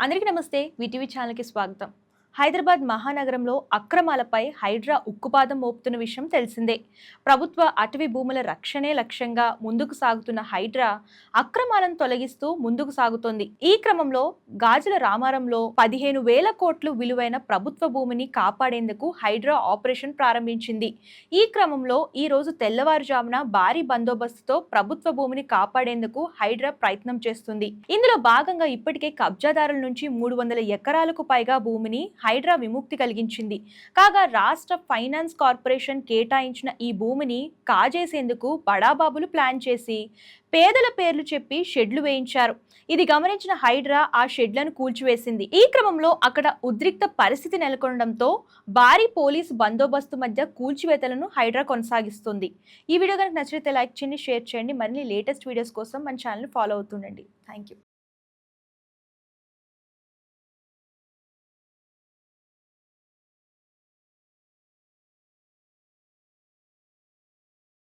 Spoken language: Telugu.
అందరికీ నమస్తే. వీటీవీ ఛానల్‌కి స్వాగతం. హైదరాబాద్ మహానగరంలో అక్రమాలపై హైడ్రా ఉక్కుపాదం మోపుతున్న విషయం తెలిసిందే. ప్రభుత్వ అటవీ భూముల రక్షణే లక్ష్యంగా ముందుకు సాగుతున్న హైడ్రా అక్రమాలను తొలగిస్తూ ముందుకు సాగుతోంది. ఈ క్రమంలో గాజుల రామారంలో 15,000 కోట్లు విలువైన ప్రభుత్వ భూమిని కాపాడేందుకు హైడ్రా ఆపరేషన్ ప్రారంభించింది. ఈ క్రమంలో ఈ రోజు తెల్లవారుజామున భారీ బందోబస్తుతో ప్రభుత్వ భూమిని కాపాడేందుకు హైడ్రా ప్రయత్నం చేస్తుంది. ఇందులో భాగంగా ఇప్పటికే కబ్జాదారుల నుంచి 300 ఎకరాలకు పైగా భూమిని హైడ్రా విముక్తి కలిగించింది. కాగా రాష్ట్ర ఫైనాన్స్ కార్పొరేషన్ కేటాయించిన ఈ భూమిని కాజేసేందుకు బడాబాబులు ప్లాన్ చేసి పేదల పేర్లు చెప్పి షెడ్లు వేయించారు. ఇది గమనించిన హైడ్రా ఆ షెడ్లను కూల్చివేసింది. ఈ క్రమంలో అక్కడ ఉద్రిక్త పరిస్థితి నెలకొనడంతో భారీ పోలీసు బందోబస్తు మధ్య కూల్చివేతలను హైడ్రా కొనసాగిస్తుంది. ఈ వీడియో కనుక నచ్చితే లైక్ చేయండి, షేర్ చేయండి. మరిన్ని లేటెస్ట్ వీడియోస్ కోసం మన ఛానల్ ఫాలో అవుతుండండి. Thank you.